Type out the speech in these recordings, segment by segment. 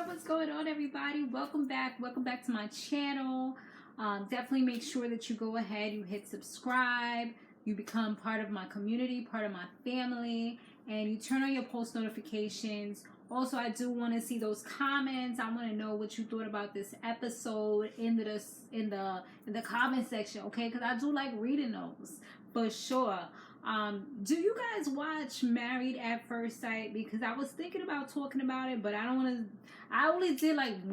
What's going on, everybody? Welcome back to my channel. Definitely make sure that you go ahead, you hit subscribe, you become part of my community, part of my family, and you turn on your post notifications. Also, I do want to see those comments. I want to know what you thought about this episode in the comment section, okay? Because I do like reading those for sure. Do you guys watch Married at First Sight? Because I was thinking about talking about it, but I don't want to. I only did like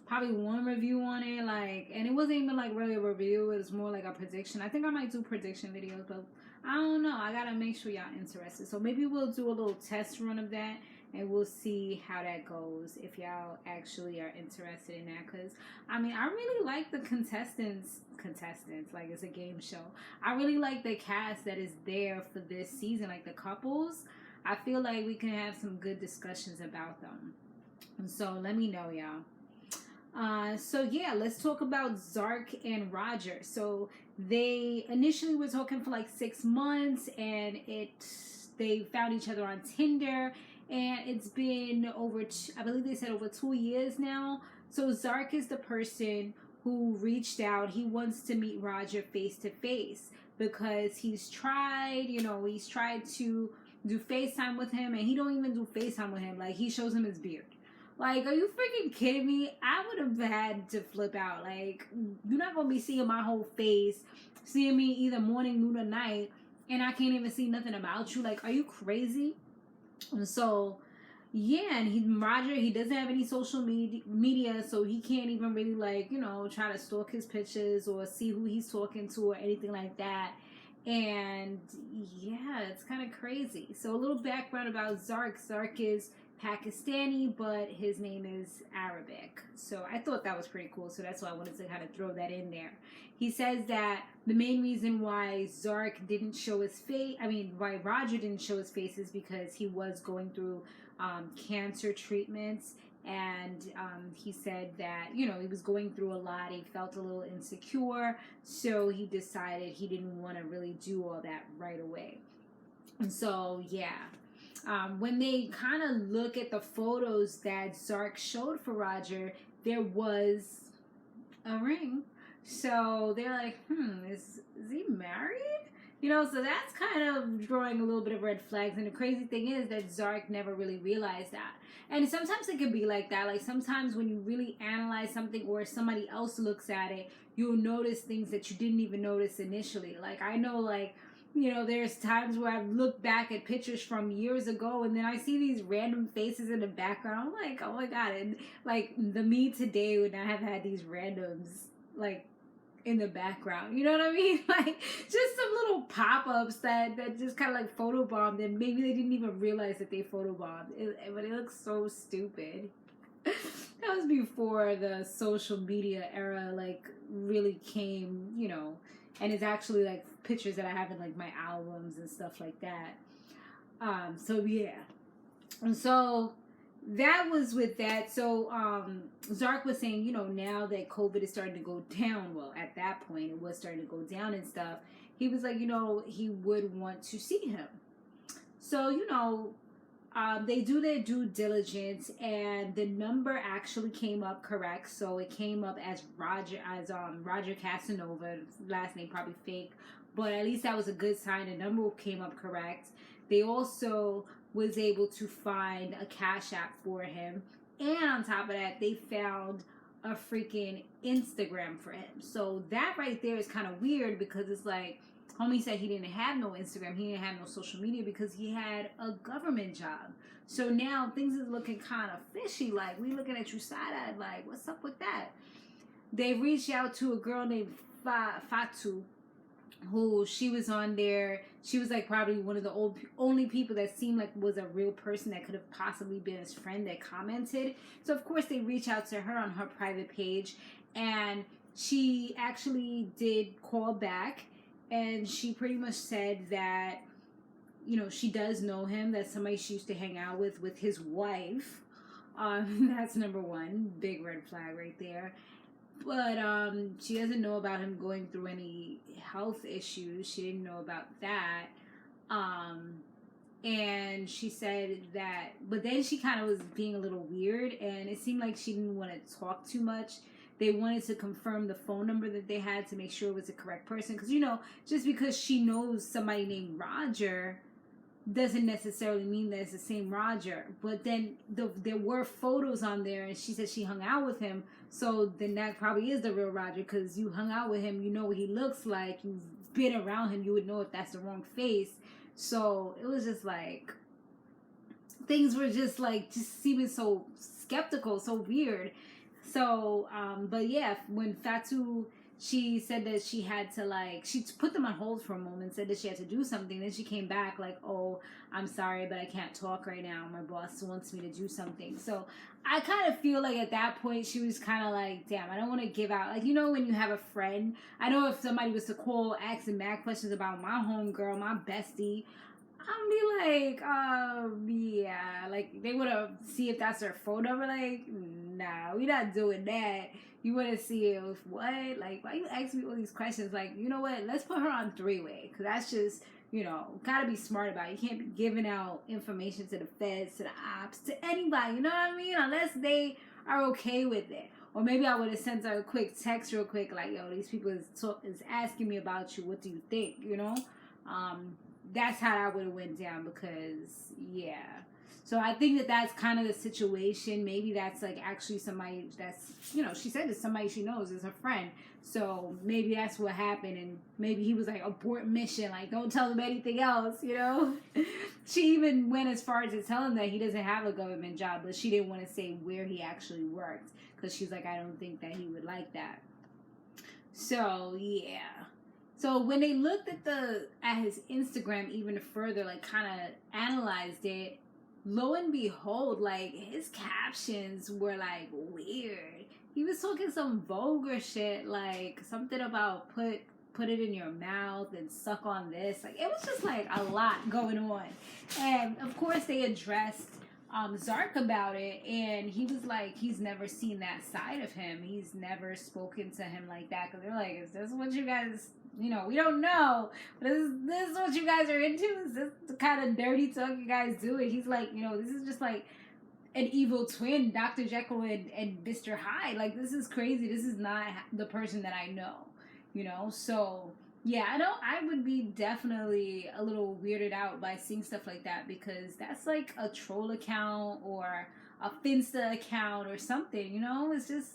probably one review on it, and it wasn't even like really a review. It was more like a prediction. I think I might do prediction videos, but I don't know. I gotta make sure y'all interested. So maybe we'll do a little test run of that, and we'll see how that goes if y'all actually are interested in that. Because I mean, I really like the contestants, like it's a game show. I really like the cast that is there for this season, like the couples. I feel like we can have some good discussions about them. And so let me know, y'all. So yeah, let's talk about Zark and Roger. So they initially were talking for like 6 months, and they found each other on Tinder, and it's been over, I believe they said over 2 years now. So Zark is the person who reached out. He wants to meet Roger face to face because he's tried to do FaceTime with him, and he don't even do FaceTime with him. Like, he shows him his beard. Like, are you freaking kidding me? I would have had to flip out. Like, you're not going to be seeing my whole face, seeing me either morning, noon, or night, and I can't even see nothing about you. Like, are you crazy? And so, yeah, and Roger, he doesn't have any social media, so he can't even really, try to stalk his pictures or see who he's talking to or anything like that. And, yeah, it's kind of crazy. So, a little background about Zark. Zark is Pakistani, but his name is Arabic. So I thought that was pretty cool. So that's why I wanted to kind of throw that in there. He says that the main reason why Zark didn't show his face, why Roger didn't show his face, is because he was going through cancer treatments. And he said that, he was going through a lot. He felt a little insecure. So he decided he didn't want to really do all that right away. And so, yeah. When they kind of look at the photos that Zark showed for Roger, there was a ring. So they're like, is he married? So that's kind of drawing a little bit of red flags. And the crazy thing is that Zark never really realized that. And sometimes it can be like that. Like, sometimes when you really analyze something or somebody else looks at it, you'll notice things that you didn't even notice initially. Like, I know, there's times where I've looked back at pictures from years ago, and then I see these random faces in the background. I'm like, oh my God. And the me today would not have had these randoms in the background. You know what I mean? Just some little pop-ups that just kind of photobombed, and maybe they didn't even realize that they photobombed. But it looks so stupid. That was before the social media era really came, and it's actually pictures that I have in my albums and stuff like that. So yeah. And so that was with that. So Zark was saying, now that COVID is starting to go down, well, at that point it was starting to go down and stuff, he was like, he would want to see him. So, they do their due diligence, and the number actually came up correct. So it came up as Roger Casanova. Last name probably fake, but at least that was a good sign. The number came up correct. They also was able to find a Cash App for him, and on top of that, they found a freaking Instagram for him. So that right there is kind of weird, because it's like, homie said he didn't have no Instagram, he didn't have no social media because he had a government job. So now things is looking kind of fishy. Like, we looking at you side-eyed, like, what's up with that? They reached out to a girl named Fatu, who she was on there. She was probably one of the only people that seemed like was a real person that could have possibly been his friend that commented. So of course they reached out to her on her private page, and she actually did call back. And she pretty much said that, she does know him. That's somebody she used to hang out with his wife. That's number one. Big red flag right there. But she doesn't know about him going through any health issues. She didn't know about that. And she said that, but then she kind of was being a little weird, and it seemed like she didn't want to talk too much. They wanted to confirm the phone number that they had to make sure it was the correct person. Because, you know, just because she knows somebody named Roger doesn't necessarily mean that it's the same Roger. But then there were photos on there, and she said she hung out with him. So then that probably is the real Roger, because you hung out with him, you know what he looks like, you've been around him, you would know if that's the wrong face. So it was just like, things were just like, just seeming so skeptical, so weird. So, but yeah, when Fatu, she said that she had to, like, she put them on hold for a moment, said that she had to do something. Then she came back like, oh, I'm sorry, but I can't talk right now. My boss wants me to do something. So I kind of feel like at that point, she was kind of like, damn, I don't want to give out. Like, you know, when you have a friend, I know if somebody was to call, asking mad questions about my homegirl, my bestie, I'll be like, yeah, like, they want to see if that's her phone number. Like, nah, we not doing that. You want to see if what? Like, why you ask me all these questions? Like, you know what? Let's put her on three-way, because that's just, you know, gotta be smart about it. You can't be giving out information to the feds, to the ops, to anybody, you know what I mean? Unless they are okay with it. Or maybe I would have sent her a quick text real quick, like, yo, these people is asking me about you. What do you think, you know? That's how that would have went down, because, yeah. So I think that that's kind of the situation. Maybe that's, like, actually somebody that's, you know, she said it's somebody she knows is her friend. So maybe that's what happened, and maybe he was like, abort mission, like, don't tell him anything else, you know? She even went as far as to tell him that he doesn't have a government job, but she didn't want to say where he actually worked, because she's like, I don't think that he would like that. So, yeah. So when they looked at his Instagram even further, like, kind of analyzed it, lo and behold, like, his captions were, like, weird. He was talking some vulgar shit, like, something about put it in your mouth and suck on this. Like, it was just, like, a lot going on. And, of course, they addressed Zark about it, and he was like, he's never seen that side of him. He's never spoken to him like that, because they're like, is this what you guys... You know, we don't know, but this is what you guys are into? Is this the kind of dirty talk you guys do? And he's like, you know, this is just like an evil twin, Dr. Jekyll and Mr. Hyde. Like, this is crazy. This is not the person that I know, you know? So, yeah, I would be definitely a little weirded out by seeing stuff like that, because that's like a troll account or a Finsta account or something, you know? It's just,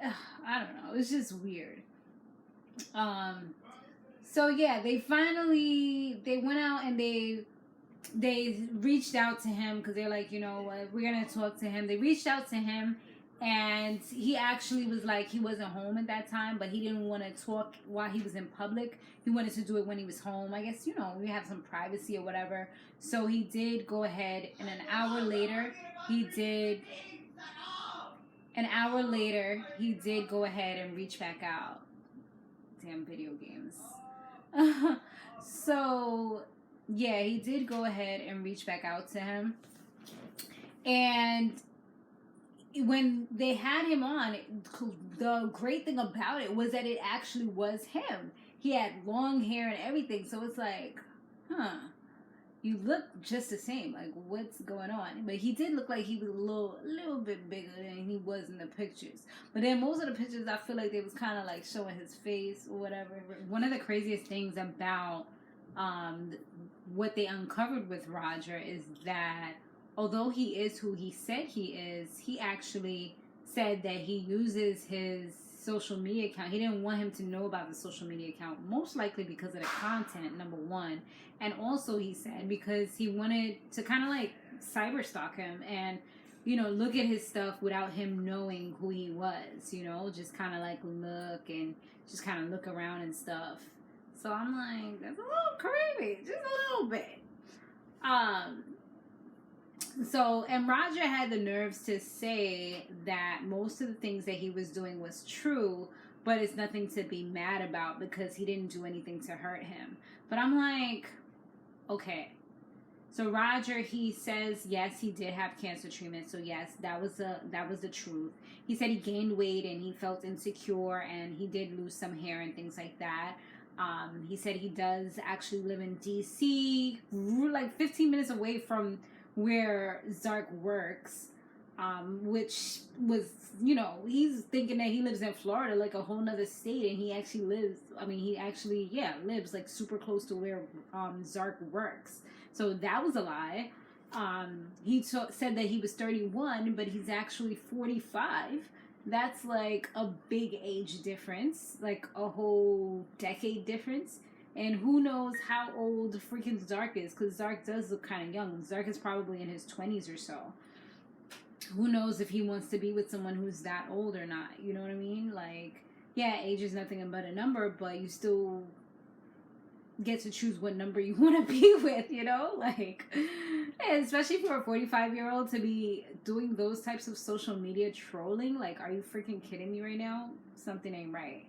I don't know. It's just weird. So yeah, they went out and they reached out to him, because they're like, you know what, we're gonna talk to him. They reached out to him, and he actually was like, he wasn't home at that time, but he didn't want to talk while he was in public. He wanted to do it when he was home. I guess, you know, we have some privacy or whatever. So he did go ahead, and an hour later he did go ahead and reach back out. Damn video games. So, yeah, he did go ahead and reach back out to him. And when they had him on, the great thing about it was that it actually was him. He had long hair and everything. So it's like, you look just the same. Like, what's going on? But he did look like he was a little bit bigger than he was in the pictures. But then most of the pictures, I feel like they was kind of like showing his face or whatever. One of the craziest things about what they uncovered with Roger is that although he is who he said he is, he actually said that he uses his social media account. He didn't want him to know about the social media account, most likely because of the content, number one. And also, he said, because he wanted to kind of like cyber stalk him and, you know, look at his stuff without him knowing who he was, you know, just kind of like look and just kind of look around and stuff. So I'm like, that's a little creepy, just a little bit. So, and Roger had the nerves to say that most of the things that he was doing was true, but it's nothing to be mad about because he didn't do anything to hurt him. But I'm like, okay. So Roger, he says, yes, he did have cancer treatment. So yes, that was the truth. He said he gained weight and he felt insecure and he did lose some hair and things like that. He said he does actually live in DC, like 15 minutes away from where Zark works, which was, you know, he's thinking that he lives in Florida, like a whole nother state, and he actually lives, lives like super close to where Zark works. So that was a lie. He said that he was 31, but he's actually 45. That's like a big age difference, like a whole decade difference. And who knows how old freaking Zark is, because Zark does look kind of young. Zark is probably in his 20s or so. Who knows if he wants to be with someone who's that old or not, you know what I mean? Like, yeah, age is nothing but a number, but you still get to choose what number you want to be with, you know? Like, and especially for a 45-year-old to be doing those types of social media trolling, like, are you freaking kidding me right now? Something ain't right.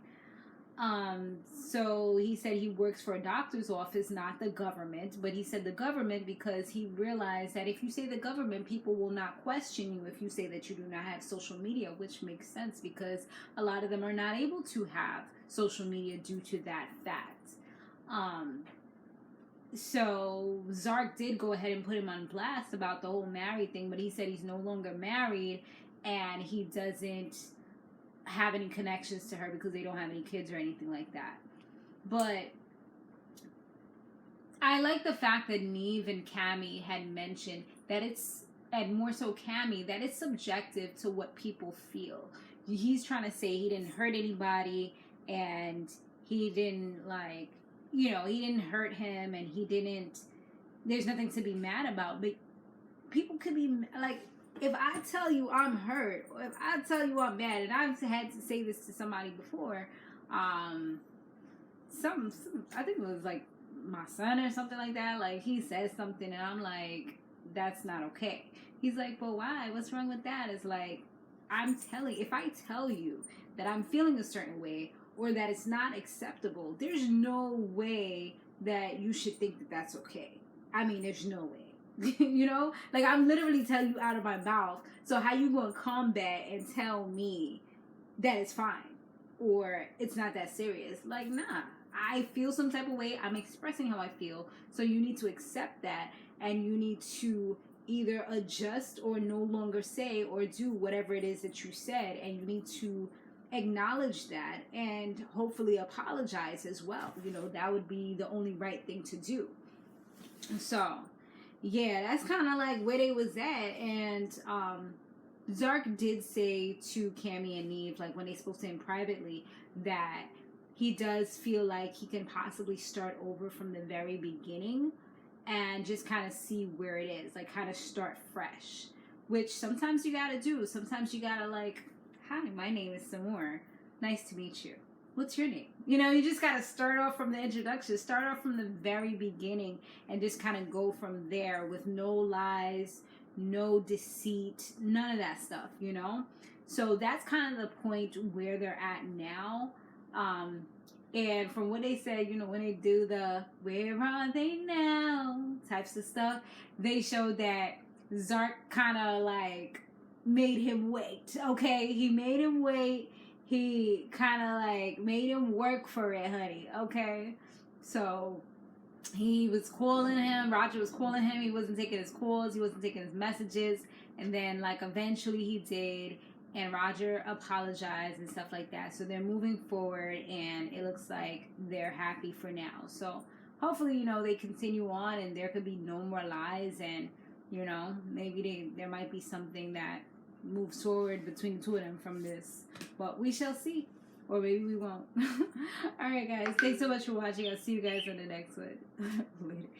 So he said he works for a doctor's office, not the government, but he said the government because he realized that if you say the government, people will not question you if you say that you do not have social media, which makes sense because a lot of them are not able to have social media due to that fact. So Zark did go ahead and put him on blast about the whole married thing, but he said he's no longer married and he doesn't have any connections to her because they don't have any kids or anything like that. But I like the fact that Neve and Cammy had mentioned that it's, and more so Cammy, that it's subjective to what people feel. He's trying to say he didn't hurt anybody and he didn't, like, you know, he didn't hurt him and he didn't, there's nothing to be mad about. But people could be, like, if I tell you I'm hurt, or if I tell you I'm mad, and I've had to say this to somebody before, I think it was like my son or something like that, like he says something and I'm like, that's not okay. He's like, but why? What's wrong with that? It's like, if I tell you that I'm feeling a certain way or that it's not acceptable, there's no way that you should think that that's okay. I mean, there's no way. You know, like I'm literally telling you out of my mouth. So how you gonna combat and tell me that it's fine or it's not that serious? Like, nah, I feel some type of way. I'm expressing how I feel. So you need to accept that and you need to either adjust or no longer say or do whatever it is that you said. And you need to acknowledge that and hopefully apologize as well. You know, that would be the only right thing to do. So yeah, that's kind of like where they was at. And Zark did say to Cammy and Neve, like when they spoke to him privately, that he does feel like he can possibly start over from the very beginning and just kind of see where it is, like kind of start fresh, which sometimes you gotta do. Sometimes you gotta like, hi, my name is Samore. Nice to meet you. What's your name? You know, you just got to start off from the introduction, start off from the very beginning and just kind of go from there with no lies, no deceit, none of that stuff, you know? So that's kind of the point where they're at now. And from what they said, you know, when they do the where are they now types of stuff, they showed that Zark kind of like made him wait, okay? He made him wait. He kind of like made him work for it, honey, okay? So he was calling him, Roger was calling him, he wasn't taking his calls, he wasn't taking his messages, and then like eventually he did, and Roger apologized and stuff like that. So they're moving forward and it looks like they're happy for now. So hopefully, you know, they continue on and there could be no more lies and, you know, maybe there might be something that moves forward between the two of them from this, but we shall see, or maybe we won't. All right guys, thanks so much for watching. I'll see you guys on the next one. Later.